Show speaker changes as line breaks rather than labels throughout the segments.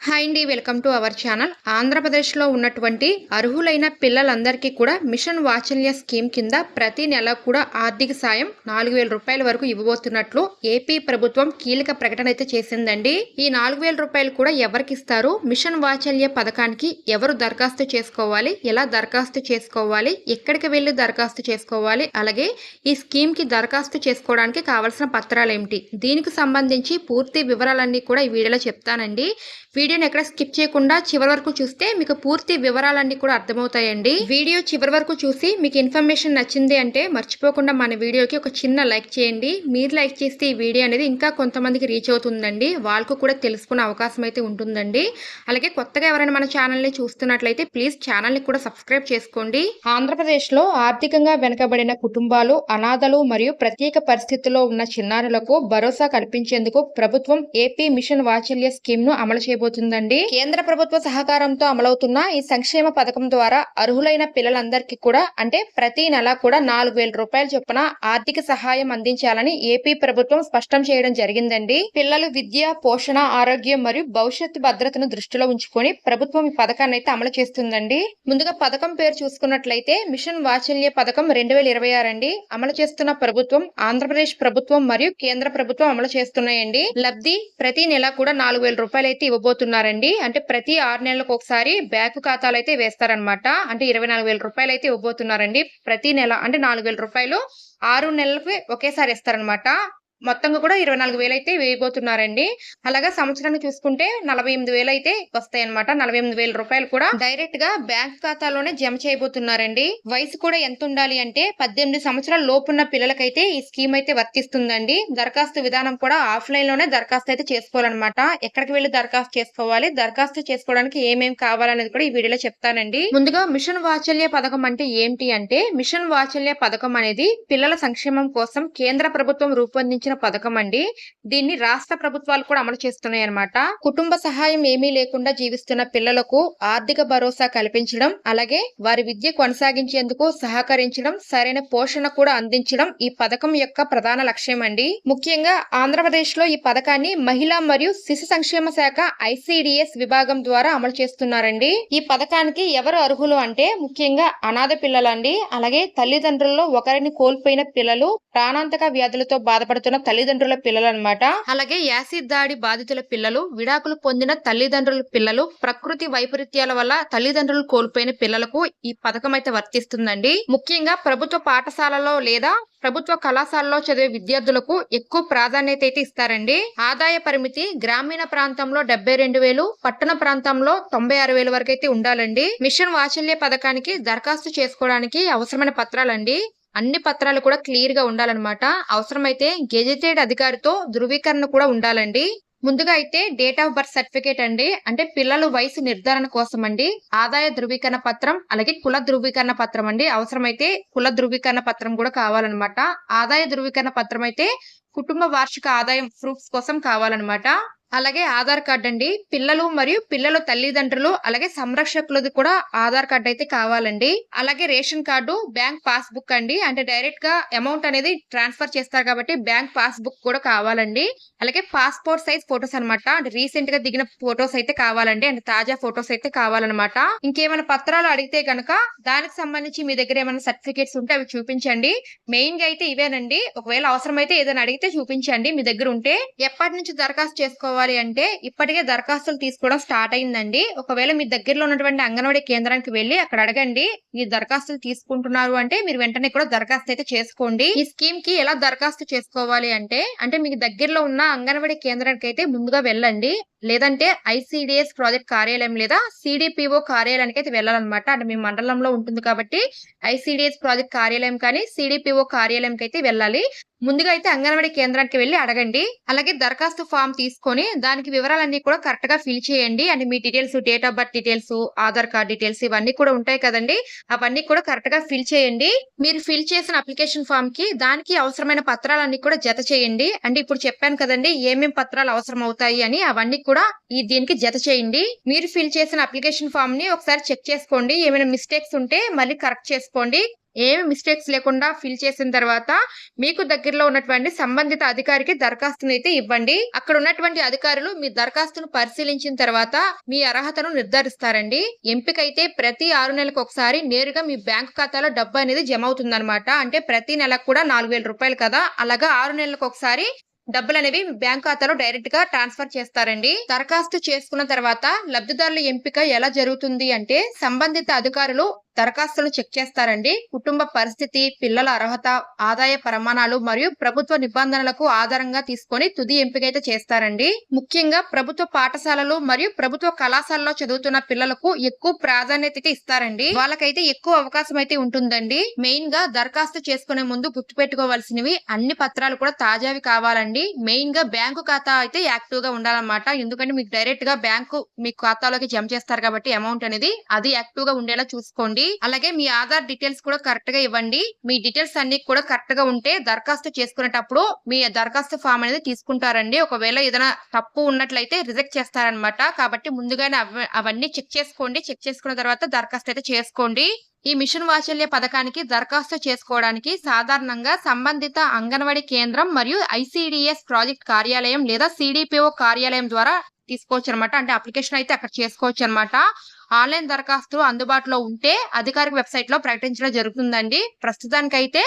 Hi అండి, welcome to our channel. ఆంధ్రప్రదేశ్లో ఉన్నటువంటి అర్హులైన పిల్లలందరికీ కూడా మిషన్ వాత్సల్య స్కీమ్ కింద ప్రతి నెల కూడా ఆర్థిక సాయం 4,000 రూపాయల వరకు ఇవ్వబోతున్నట్లు ఏపీ ప్రభుత్వం కీలక ప్రకటన అయితే చేసిందండి. ఈ 4,000 రూపాయలు కూడా ఎవరికి ఇస్తారు, మిషన్ వాత్సల్య పథకానికి ఎవరు దరఖాస్తు చేసుకోవాలి, ఎలా దరఖాస్తు చేసుకోవాలి, ఎక్కడికి వెళ్ళి దరఖాస్తు చేసుకోవాలి, అలాగే ఈ స్కీమ్ కి దరఖాస్తు చేసుకోవడానికి కావాల్సిన పత్రాలు ఏమిటి, దీనికి సంబంధించి పూర్తి వివరాలన్నీ కూడా ఈ వీడియోలో చెప్తానండి. వీడియోని ఎక్కడ స్కిప్ చేయకుండా చివరి వరకు చూస్తే మీకు పూర్తి వివరాలన్నీ కూడా అర్థమవుతాయండి. వీడియో చివరి వరకు చూసి మీకు ఇన్ఫర్మేషన్ నచ్చింది అంటే మర్చిపోకుండా మన వీడియోకి ఒక చిన్న లైక్ చేయండి. మీరు లైక్ చేస్తే ఈ వీడియో అనేది ఇంకా కొంతమందికి రీచ్ అవుతుందండి, వాళ్ళకు కూడా తెలుసుకునే అవకాశం అయితే ఉంటుందండి. అలాగే కొత్తగా ఎవరైనా మన ఛానల్ని చూస్తున్నట్లయితే ప్లీజ్ ఛానల్ని కూడా సబ్స్క్రైబ్ చేసుకోండి. ఆంధ్రప్రదేశ్లో ఆర్థికంగా వెనుకబడిన కుటుంబాలు, అనాథలు మరియు ప్రత్యేక పరిస్థితుల్లో ఉన్న చిన్నారులకు భరోసా కల్పించేందుకు ప్రభుత్వం ఏపీ మిషన్ వాత్సల్య స్కీమ్ ను అమలు చేయబోతుందండి. కేంద్ర ప్రభుత్వ సహకారంతో అమలవుతున్న ఈ సంక్షేమ పథకం ద్వారా అర్హులైన పిల్లలందరికీ కూడా అంటే ప్రతి నెల కూడా 4,000 రూపాయల చొప్పున ఆర్థిక సహాయం అందించాలని ఏపీ ప్రభుత్వం స్పష్టం చేయడం జరిగిందండి. పిల్లలు విద్య, పోషణ, ఆరోగ్యం మరియు భవిష్యత్తు భద్రతను దృష్టిలో ఉంచుకొని ప్రభుత్వం ఈ పథకాన్ని అయితే అమలు చేస్తుందండి. ముందుగా పథకం పేరు చూసుకున్నట్లయితే మిషన్ వాత్సల్య పథకం 2026 అండి. అమలు చేస్తున్న ప్రభుత్వం ఆంధ్రప్రదేశ్ ప్రభుత్వం మరియు కేంద్ర ప్రభుత్వం అమలు చేస్తున్నాయండి. లబ్ధి ప్రతి నెల కూడా 4,000 రూపాయలు అయితే ఇవ్వబోతున్నారండి. అంటే ప్రతి 6 నెలలకు ఒకసారి బ్యాంకు ఖాతాలు అయితే వేస్తారనమాట. అంటే 24,000 రూపాయలు అయితే ఇవ్వబోతున్నారండి ప్రతి నెల. అంటే 4,000 రూపాయలు 6 నెలలకు ఒకేసారి ఇస్తారనమాట. మొత్తంగా కూడా 24,000 అయితే వేయబోతున్నారండి. అలాగే సంవత్సరాన్ని చూసుకుంటే 48,000 అయితే వస్తాయి అనమాట. 48,000 రూపాయలు కూడా డైరెక్ట్ గా బ్యాంక్ ఖాతాలోనే జమ చేయబోతున్నారండి. వయసు కూడా ఎంత ఉండాలి అంటే 18 సంవత్సరాల లోపున్న పిల్లలకైతే ఈ స్కీమ్ అయితే వర్తిస్తుందండి. దరఖాస్తు విధానం కూడా ఆఫ్లైన్ లోనే దరఖాస్తు అయితే చేసుకోవాలన్నమాట. ఎక్కడికి వెళ్లి దరఖాస్తు చేసుకోవాలి, దరఖాస్తు చేసుకోవడానికి ఏమేమి కావాలనేది కూడా ఈ వీడియోలో చెప్తానండి. ముందుగా మిషన్ వాత్సల్య పథకం అంటే ఏంటి అంటే, మిషన్ వాత్సల్య పథకం అనేది పిల్లల సంక్షేమం కోసం కేంద్ర ప్రభుత్వం రూపొందించిన పథకం అండి. దీన్ని రాష్ట్ర ప్రభుత్వాలు కూడా అమలు చేస్తున్నాయి అన్నమాట. కుటుంబ సహాయం ఏమీ లేకుండా జీవిస్తున్న పిల్లలకు ఆర్థిక భరోసా కల్పించడం, అలాగే వారి విద్య కొనసాగించేందుకు సహకరించడం, సరైన పోషణ కూడా అందించడం ఈ పథకం యొక్క ప్రధాన లక్ష్యం అండి. ముఖ్యంగా ఆంధ్రప్రదేశ్ లో ఈ పథకాన్ని మహిళా మరియు శిశు సంక్షేమ శాఖ ICDS విభాగం ద్వారా అమలు చేస్తున్నారండి. ఈ పథకానికి ఎవరు అర్హులు అంటే ముఖ్యంగా అనాథ పిల్లలండి, అలాగే తల్లిదండ్రుల్లో ఒకరిని కోల్పోయిన పిల్లలు, ప్రాణాంతక వ్యాధులతో బాధపడుతున్న తల్లిదండ్రుల పిల్లలు అన్నమాట. అలాగే యాసిడ్ దాడి బాధితుల పిల్లలు, విడాకులు పొందిన తల్లిదండ్రుల పిల్లలు, ప్రకృతి వైపరీత్యాల వల్ల తల్లిదండ్రులు కోల్పోయిన పిల్లలకు ఈ పథకం అయితే వర్తిస్తుందండి. ముఖ్యంగా ప్రభుత్వ పాఠశాలలో లేదా ప్రభుత్వ కళాశాలలో చదివే విద్యార్థులకు ఎక్కువ ప్రాధాన్యత అయితే ఇస్తారండి. ఆదాయ పరిమితి గ్రామీణ ప్రాంతంలో 72,000, పట్టణ ప్రాంతంలో 96,000 వరకు అయితే ఉండాలండి. మిషన్ వాత్సల్య పథకానికి దరఖాస్తు చేసుకోవడానికి అవసరమైన పత్రాలండి. అన్ని పత్రాలు కూడా క్లియర్ గా ఉండాలన్నమాట. అవసరమైతే గెజెటెడ్ అధికారితో ధృవీకరణ కూడా ఉండాలండి. ముందుగా అయితే డేట్ ఆఫ్ బర్త్ సర్టిఫికేట్ అండి, అంటే పిల్లల వయసు నిర్ధారణ కోసం అండి. ఆదాయ ధృవీకరణ పత్రం, అలాగే కుల ధృవీకరణ పత్రం అండి. అవసరమైతే కుల ధృవీకరణ పత్రం కూడా కావాలన్నమాట. ఆదాయ ధృవీకరణ పత్రం అయితే కుటుంబ వార్షిక ఆదాయం ప్రూఫ్స్ కోసం కావాలన్నమాట. అలాగే ఆధార్ కార్డ్ అండి. పిల్లలు మరియు పిల్లల తల్లిదండ్రులు అలాగే సంరక్షకులది కూడా ఆధార్ కార్డ్ అయితే కావాలండి. అలాగే ration card, bank pass book అండి, అంటే డైరెక్ట్ గా అమౌంట్ అనేది ట్రాన్స్ఫర్ చేస్తారు కాబట్టి బ్యాంక్ పాస్ బుక్ కూడా కావాలండి. అలాగే పాస్పోర్ట్ సైజ్ ఫొటోస్ అనమాట, అంటే రీసెంట్ గా దిగిన ఫొటోస్ అయితే కావాలండి, అంటే తాజా ఫొటోస్ అయితే కావాలన్నమాట. ఇంకేమైనా పత్రాలు అడిగితే గనక దానికి సంబంధించి మీ దగ్గర ఏమైనా సర్టిఫికేట్స్ ఉంటే అవి చూపించండి. మెయిన్ గా అయితే ఇవేనండి. ఒకవేళ అవసరమైతే ఏదైనా అడిగితే చూపించండి మీ దగ్గర ఉంటే. ఎప్పటి నుంచి దరఖాస్తు చేసుకోవాలి అంటే ఇప్పటికే దరఖాస్తులు తీసుకోవడం స్టార్ట్ అయిందండి. ఒకవేళ మీ దగ్గరలో ఉన్నటువంటి అంగన్వాడీ కేంద్రానికి వెళ్లి అక్కడ అడగండి, ఈ దరఖాస్తులు తీసుకుంటున్నారు అంటే మీరు వెంటనే కూడా దరఖాస్తు అయితే చేసుకోండి. ఈ స్కీమ్ కి ఎలా దరఖాస్తు చేసుకోవాలి అంటే మీకు దగ్గరలో ఉన్న అంగన్వాడీ కేంద్రానికి అయితే ముందుగా వెళ్ళండి, లేదంటే ICDS ప్రాజెక్ట్ కార్యాలయం లేదా CDPO కార్యాలయానికి అయితే వెళ్ళాలన్నమాట. అంటే మీ మండలంలో ఉంటుంది కాబట్టి ICDS ప్రాజెక్ట్ కార్యాలయం కానీ CDPO కార్యాలయంకి అయితే వెళ్ళాలి. ముందుగా అయితే అంగన్వాడీ కేంద్రానికి వెళ్లి అడగండి. అలాగే దరఖాస్తు ఫామ్ తీసుకొని దానికి వివరాలన్నీ కూడా కరెక్ట్ గా ఫిల్ చేయండి. అంటే మీ details, date of birth details, Aadhaar card details ఇవన్నీ కూడా ఉంటాయి కదండి, అవన్నీ కూడా కరెక్ట్ గా ఫిల్ చేయండి. మీరు ఫిల్ చేసిన అప్లికేషన్ ఫామ్ కి దానికి అవసరమైన పత్రాలన్నీ కూడా జత చేయండి. అంటే ఇప్పుడు చెప్పాను కదండి ఏమేం పత్రాలు అవసరం అవుతాయి అని, అవన్నీ కూడా దీనికి జత చేయండి. మీరు ఫిల్ చేసిన అప్లికేషన్ ఫామ్ ని ఒకసారి చెక్ చేసుకోండి. ఏమైనా మిస్టేక్స్ ఉంటే మళ్ళీ కరెక్ట్ చేసుకోండి. ఏమి మిస్టేక్స్ లేకుండా ఫిల్ చేసిన తర్వాత మీకు దగ్గరలో ఉన్నటువంటి సంబంధిత అధికారికి దరఖాస్తును అయితే ఇవ్వండి. అక్కడ ఉన్నటువంటి అధికారులు మీ దరఖాస్తును పరిశీలించిన తర్వాత మీ అర్హతను నిర్ధారిస్తారండి. ఎంపికైతే ప్రతి 6 నెలలకు ఒకసారి నేరుగా మీ బ్యాంకు ఖాతాలో డబ్బు అనేది జమ అవుతుందన్నమాట. అంటే ప్రతి నెలకు కూడా 4,000 రూపాయలు కదా, అలాగా 6 నెలలకు ఒకసారి డబ్బులు అనేవి బ్యాంక్ ఖాతాలో డైరెక్ట్ గా ట్రాన్స్ఫర్ చేస్తారండి. దరఖాస్తు చేసుకున్న తర్వాత లబ్ధిదారుల ఎంపిక ఎలా జరుగుతుంది అంటే సంబంధిత అధికారులు దరఖాస్తులను చెక్ చేస్తారండి. కుటుంబ పరిస్థితి, పిల్లల అర్హత, ఆదాయ ప్రమాణాలు మరియు ప్రభుత్వ నిబంధనలకు ఆధారంగా తీసుకొని తుది ఎంపిక అయితే చేస్తారండి. ముఖ్యంగా ప్రభుత్వ పాఠశాలలు మరియు ప్రభుత్వ కళాశాలలో చదువుతున్న పిల్లలకు ఎక్కువ ప్రాధాన్యత ఇస్తారండి. వాళ్ళకైతే ఎక్కువ అవకాశం అయితే ఉంటుందండి. మెయిన్ గా దరఖాస్తు చేసుకునే ముందు గుర్తుపెట్టుకోవాల్సినవి అన్ని పత్రాలు కూడా తాజావి కావాలండి. మెయిన్ గా బ్యాంకు ఖాతా అయితే యాక్టివ్ గా ఉండాలన్నమాట. ఎందుకంటే మీకు డైరెక్ట్ గా బ్యాంకు మీ ఖాతాలోకి జమ చేస్తారు కాబట్టి అమౌంట్ అనేది అది యాక్టివ్ గా ఉండేలా చూసుకోండి. అలాగే మీ ఆధార్ డీటెయిల్స్ కూడా కరెక్ట్ గా ఇవ్వండి. మీ డీటెయిల్స్ అన్ని కూడా కరెక్ట్ గా ఉంటే దరఖాస్తు చేసుకునేటప్పుడు మీ దరఖాస్తు ఫామ్ అనేది తీసుకుంటారండి. ఒకవేళ ఏదైనా తప్పు ఉన్నట్లయితే రిజెక్ట్ చేస్తారనమాట. కాబట్టి ముందుగానే అవన్నీ చెక్ చేసుకోండి. చెక్ చేసుకున్న తర్వాత దరఖాస్తు అయితే చేసుకోండి. ఈ మిషన్ వాత్సల్య పథకానికి దరఖాస్తు చేసుకోవడానికి సాధారణంగా సంబంధిత అంగన్వాడీ కేంద్రం మరియు ICDS ప్రాజెక్ట్ కార్యాలయం లేదా CDPO కార్యాలయం ద్వారా తీసుకోవచ్చు అనమాట. అంటే అప్లికేషన్ అయితే అక్కడ చేసుకోవచ్చు అనమాట. ఆన్లైన్ దరఖాస్తులు అందుబాటులో ఉంటే అధికారిక వెబ్సైట్ లో ప్రకటించడం జరుగుతుందండి. ప్రస్తుతానికైతే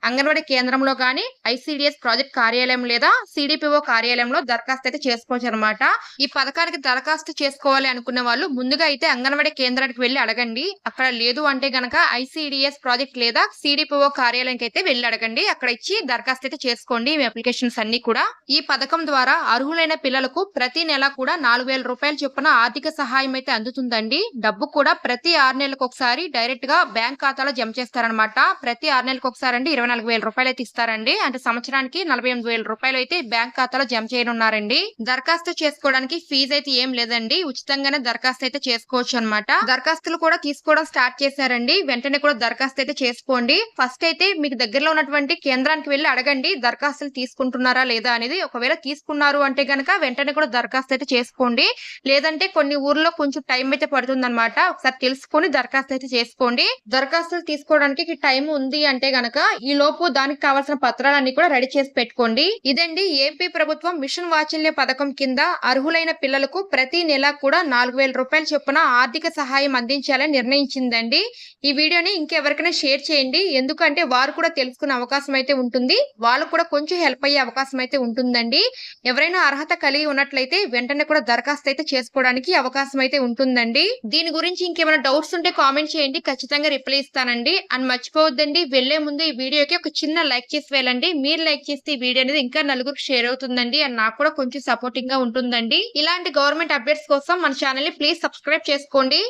అంగన్వాడీ కేంద్రంలో గానీ ICDS ప్రాజెక్ట్ కార్యాలయం లేదా CDPO కార్యాలయంలో దరఖాస్తు అయితే చేసుకోవచ్చు అనమాట. ఈ పథకానికి దరఖాస్తు చేసుకోవాలి అనుకున్న వాళ్ళు ముందుగా అయితే అంగన్వాడీ కేంద్రానికి వెళ్లి అడగండి. అక్కడ లేదు అంటే గనక ICDS ప్రాజెక్ట్ లేదా CDPO కార్యాలయానికి అయితే వెళ్లి అడగండి. అక్కడ ఇచ్చి దరఖాస్తు అయితే చేసుకోండి మీ అప్లికేషన్స్ అన్ని కూడా. ఈ పథకం ద్వారా అర్హులైన పిల్లలకు ప్రతి నెల కూడా 4,000 రూపాయల చొప్పున ఆర్థిక సహాయం అయితే అందుతుందండి. డబ్బు కూడా ప్రతి 6 నెలలకు ఒకసారి డైరెక్ట్ గా బ్యాంక్ ఖాతాలో జమ చేస్తారనమాట. ప్రతి 6 నెలలకు ఒకసారి అండి 24,000 రూపాయలు అయితే ఇస్తారండి. అంటే సంవత్సరానికి 48,000 రూపాయలు అయితే బ్యాంక్ ఖాతాలో జమ చేయనున్నారండి. దరఖాస్తు చేసుకోవడానికి ఫీజు అయితే ఏం లేదండి. ఉచితంగానే దరఖాస్తు అయితే చేసుకోవచ్చు అనమాట. దరఖాస్తులు కూడా తీసుకోవడం స్టార్ట్ చేశారండి. వెంటనే కూడా దరఖాస్తు అయితే చేసుకోండి. ఫస్ట్ అయితే మీకు దగ్గరలో ఉన్నటువంటి కేంద్రానికి వెళ్లి అడగండి దరఖాస్తులు తీసుకుంటున్నారా లేదా అనేది. ఒకవేళ తీసుకున్నారు అంటే గనక వెంటనే కూడా దరఖాస్తు అయితే చేసుకోండి. లేదంటే కొన్ని ఊర్లో కొంచెం టైం అయితే పడుతుంది అనమాట. ఒకసారి తెలుసుకొని దరఖాస్తు అయితే చేసుకోండి. దరఖాస్తులు తీసుకోవడానికి టైం ఉంది అంటే గనక ఈ లోపు దానికి కావాల్సిన పత్రాలన్నీ కూడా రెడీ చేసి పెట్టుకోండి. ఇదండి ఏపీ ప్రభుత్వం మిషన్ వాత్సల్య పథకం కింద అర్హులైన పిల్లలకు ప్రతి నెల కూడా 4,000 రూపాయల చొప్పున ఆర్థిక సహాయం అందించాలని నిర్ణయించిందండి. ఈ వీడియోని ఇంకెవరికైనా షేర్ చేయండి. ఎందుకంటే వారు కూడా తెలుసుకునే అవకాశం అయితే ఉంటుంది. వాళ్ళకు కూడా కొంచెం హెల్ప్ అయ్యే అవకాశం అయితే ఉంటుందండి. ఎవరైనా అర్హత కలిగి ఉన్నట్లయితే వెంటనే కూడా దరఖాస్తు అయితే చేసుకోవడానికి అవకాశం అయితే ఉంటుందండి. దీని గురించి ఇంకేమైనా డౌట్స్ ఉంటే కామెంట్ చేయండి. ఖచ్చితంగా రిప్లై ఇస్తానండి. అండ్ మర్చిపోవద్దండి, వెళ్లే ముందు ఈ వీడియోకి ఒక చిన్న లైక్ చేసి వెళ్ళండి. మీరు లైక్ చేస్తే ఈ వీడియో అనేది ఇంకా నలుగురికి షేర్ అవుతుందండి. అండ్ నాకు కూడా కొంచెం సపోర్టింగ్ గా ఉంటుందండి. ఇలాంటి గవర్నమెంట్ అప్డేట్స్ కోసం మన ఛానల్ ని ప్లీజ్ సబ్స్క్రైబ్ చేసుకోండి.